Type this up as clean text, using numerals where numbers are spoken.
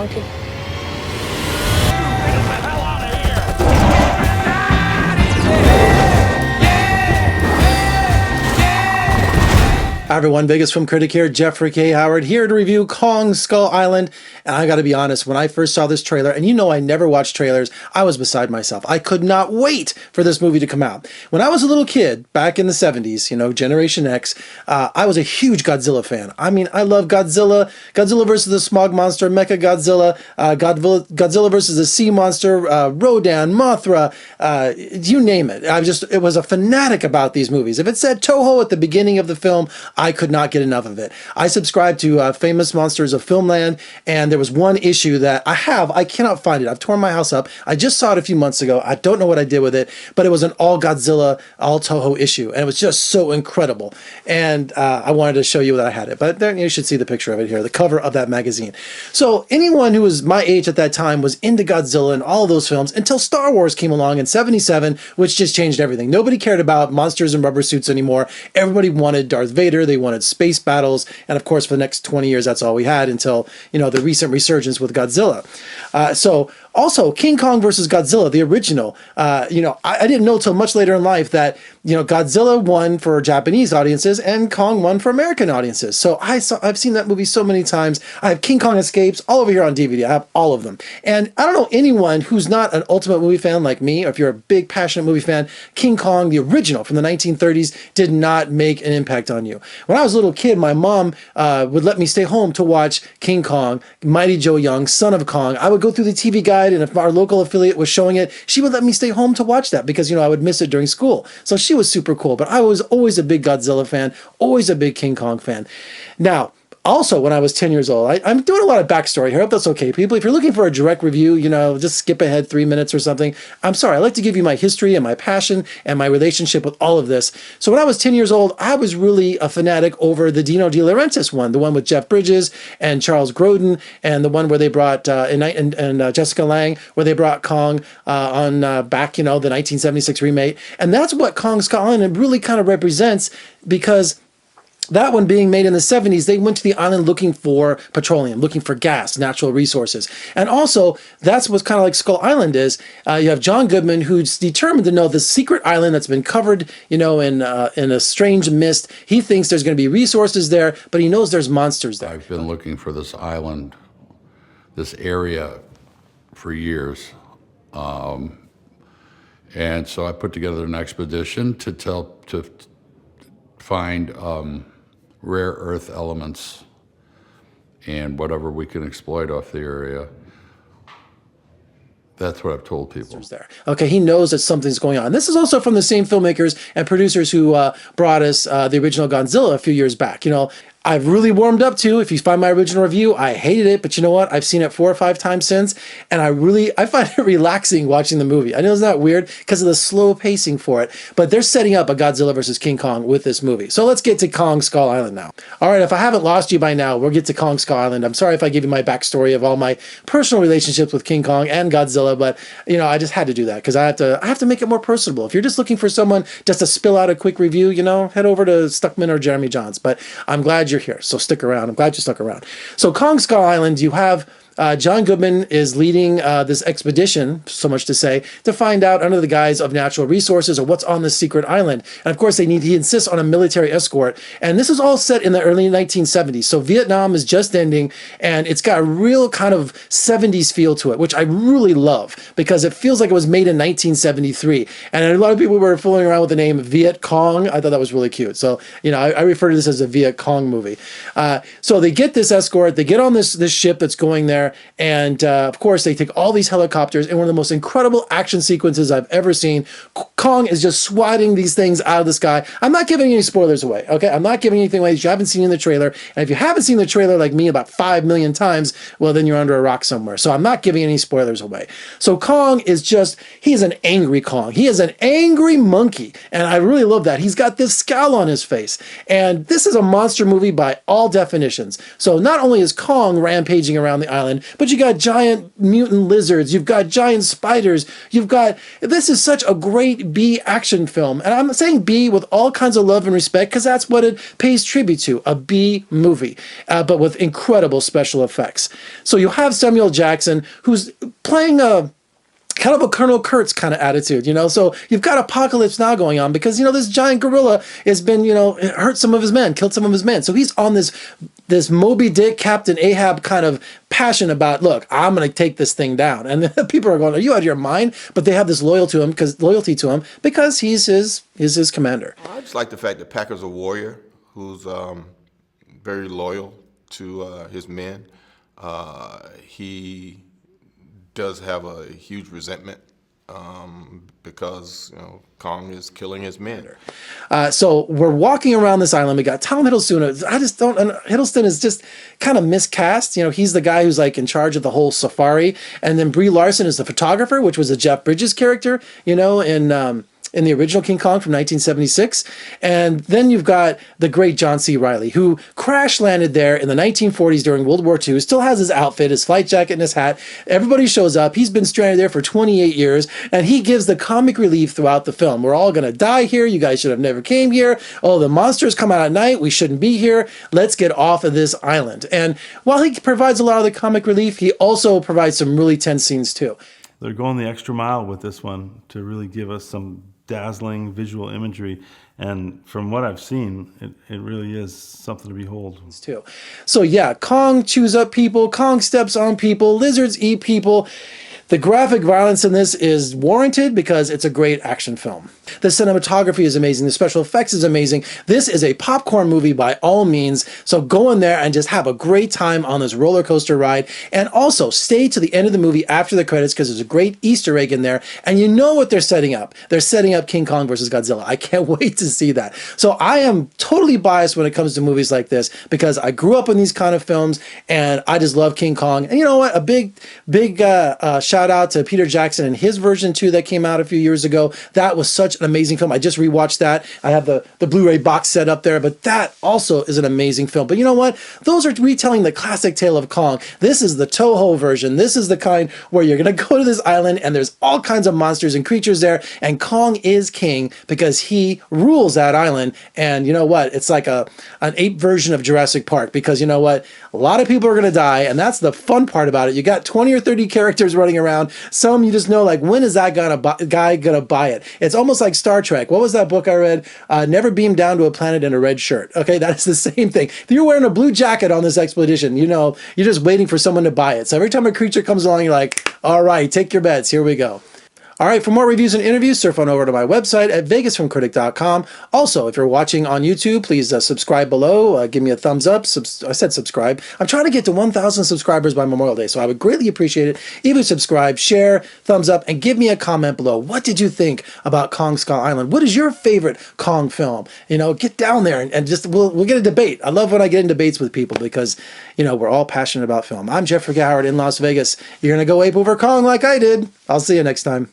monkey. Hi everyone, Vegas from Critic here, Jeffrey K. Howard here to review Kong Skull Island. And I gotta be honest, when I first saw this trailer, and you know I never watch trailers, I was beside myself. I could not wait for this movie to come out. When I was a little kid, back in the 70s, you know, Generation X, I was a huge Godzilla fan. I mean, I love Godzilla, Godzilla versus the Smog Monster, Mecha Godzilla, Godzilla versus the Sea Monster, Rodan, Mothra, you name it. It was a fanatic about these movies. If it said Toho at the beginning of the film, I could not get enough of it. I subscribed to Famous Monsters of Filmland, and there was one issue that I cannot find it. I've torn my house up. I just saw it a few months ago. I don't know what I did with it, but it was an all Godzilla, all Toho issue, and it was just so incredible. And I wanted to show you that I had it, but then you should see the picture of it here, the cover of that magazine. So anyone who was my age at that time was into Godzilla and all of those films until Star Wars came along in '77, which just changed everything. Nobody cared about monsters and rubber suits anymore. Everybody wanted Darth Vader. They wanted space battles, and of course for the next 20 years that's all we had until, you know, the recent resurgence with Godzilla. So also King Kong versus Godzilla, the original, you know, I didn't know till much later in life that, you know, Godzilla won for Japanese audiences and Kong won for American audiences. So I've seen that movie so many times. I have King Kong Escapes all over here on DVD. I have all of them. And I don't know anyone who's not an ultimate movie fan like me, or if you're a big passionate movie fan, King Kong, the original from the 1930s, did not make an impact on you. When I was a little kid, my mom would let me stay home to watch King Kong, Mighty Joe Young, Son of Kong. I would go through the TV guide, and if our local affiliate was showing it, she would let me stay home to watch that because, you know, I would miss it during school. So she was super cool, but I was always a big Godzilla fan, always a big King Kong fan. Now, also, when I was 10 years old, I'm doing a lot of backstory here. I hope that's okay, people. If you're looking for a direct review, you know, just skip ahead 3 minutes or something. I'm sorry. I like to give you my history and my passion and my relationship with all of this. So when I was 10 years old, I was really a fanatic over the Dino De Laurentiis one, the one with Jeff Bridges and Charles Grodin, and the one where they brought, and Jessica Lange, where they brought Kong on back, you know, the 1976 remake. And that's what Kong Skull Island really kind of represents, because that one being made in the 70s, they went to the island looking for petroleum, looking for gas, natural resources. And also, that's what's kind of like Skull Island is. You have John Goodman, who's determined to know the secret island that's been covered, you know, in a strange mist. He thinks there's going to be resources there, but he knows there's monsters there. I've been looking for this island, this area, for years. And so I put together an expedition to find rare earth elements and whatever we can exploit off the area. That's what I've told people. There. Okay, he knows that something's going on. This is also from the same filmmakers and producers who brought us the original Godzilla a few years back. You know, I've really warmed up to, if you find my original review, I hated it, but you know what? I've seen it 4 or 5 times since, and I find it relaxing watching the movie. I know it's not weird because of the slow pacing for it, but they're setting up a Godzilla versus King Kong with this movie. So let's get to Kong Skull Island now. All right, if I haven't lost you by now, we'll get to Kong Skull Island. I'm sorry if I give you my backstory of all my personal relationships with King Kong and Godzilla, but you know, I just had to do that because I have to make it more personable. If you're just looking for someone just to spill out a quick review, you know, head over to Stuckman or Jeremy Johns. But I'm glad you're here, so stick around. I'm glad you stuck around. So Kong Skull Island, you have John Goodman is leading this expedition, so much to say, to find out under the guise of natural resources or what's on this secret island. And of course, he insists on a military escort. And this is all set in the early 1970s. So Vietnam is just ending, and it's got a real kind of 70s feel to it, which I really love because it feels like it was made in 1973. And a lot of people were fooling around with the name Viet Cong. I thought that was really cute. So, you know, I refer to this as a Viet Cong movie. So they get this escort, they get on this ship that's going there. And of course, they take all these helicopters in one of the most incredible action sequences I've ever seen. Kong is just swatting these things out of the sky. I'm not giving any spoilers away, okay? I'm not giving anything away that you haven't seen in the trailer. And if you haven't seen the trailer like me about 5 million times, well, then you're under a rock somewhere. So I'm not giving any spoilers away. So Kong is just, he's an angry Kong. He is an angry monkey. And I really love that. He's got this scowl on his face. And this is a monster movie by all definitions. So not only is Kong rampaging around the island, island, but you got giant mutant lizards, you've got giant spiders, this is such a great B action film. And I'm saying B with all kinds of love and respect because that's what it pays tribute to, a B movie, but with incredible special effects. So you have Samuel Jackson, who's playing a kind of a Colonel Kurtz kind of attitude, so you've got Apocalypse Now going on because, this giant gorilla has been, hurt some of his men, killed some of his men. So he's on this Moby Dick, Captain Ahab kind of passion about, look, I'm going to take this thing down. And people are going, are you out of your mind? But they have this loyalty to him because he's his commander. I just like the fact that Packer's a warrior who's very loyal to his men. He does have a huge resentment because Kong is killing his men. So we're walking around this island. We got Tom Hiddleston. Hiddleston is just kind of miscast. He's the guy who's like in charge of the whole safari, and then Brie Larson is the photographer, which was a Jeff Bridges character. In the original King Kong from 1976. And then you've got the great John C. Reilly, who crash landed there in the 1940s during World War II, still has his outfit, his flight jacket, and his hat. Everybody shows up. He's been stranded there for 28 years, and he gives the comic relief throughout the film. We're all going to die here. You guys should have never came here. Oh, the monsters come out at night. We shouldn't be here. Let's get off of this island. And while he provides a lot of the comic relief, he also provides some really tense scenes too. They're going the extra mile with this one to really give us some dazzling visual imagery, and from what I've seen, it really is something to behold. Too. So yeah, Kong chews up people, Kong steps on people, lizards eat people. The graphic violence in this is warranted because it's a great action film. The cinematography is amazing. The special effects is amazing. This is a popcorn movie by all means. So go in there and just have a great time on this roller coaster ride. And also stay to the end of the movie after the credits because there's a great Easter egg in there. And you know what they're setting up. They're setting up King Kong versus Godzilla. I can't wait to see that. So I am totally biased when it comes to movies like this because I grew up in these kind of films and I just love King Kong. And you know what? A big shout out to Peter Jackson and his version too that came out a few years ago. That was such an amazing film. I just rewatched that. I have the Blu-ray box set up there, but that also is an amazing film. But you know what? Those are retelling the classic tale of Kong. This is the Toho version. This is the kind where you're going to go to this island and there's all kinds of monsters and creatures there, and Kong is king because he rules that island. And you know what? It's like an ape version of Jurassic Park because you know what? A lot of people are going to die, and that's the fun part about it. You got 20 or 30 characters running around. Some you just know, like, when is that guy gonna buy it? It's almost like Star Trek. What was that book I read? Never beam down to a planet in a red shirt. Okay, that is the same thing. If you're wearing a blue jacket on this expedition, you're just waiting for someone to buy it. So every time a creature comes along, you're like, all right, take your bets. Here we go. All right, for more reviews and interviews, surf on over to my website at vegasfromcritic.com. Also, if you're watching on YouTube, please subscribe below. Give me a thumbs up. I said subscribe. I'm trying to get to 1,000 subscribers by Memorial Day, so I would greatly appreciate it if you subscribe, share, thumbs up, and give me a comment below. What did you think about Kong Skull Island? What is your favorite Kong film? Get down there and just we'll get a debate. I love when I get in debates with people because we're all passionate about film. I'm Jeffrey Howard in Las Vegas. You're gonna go ape over Kong like I did. I'll see you next time.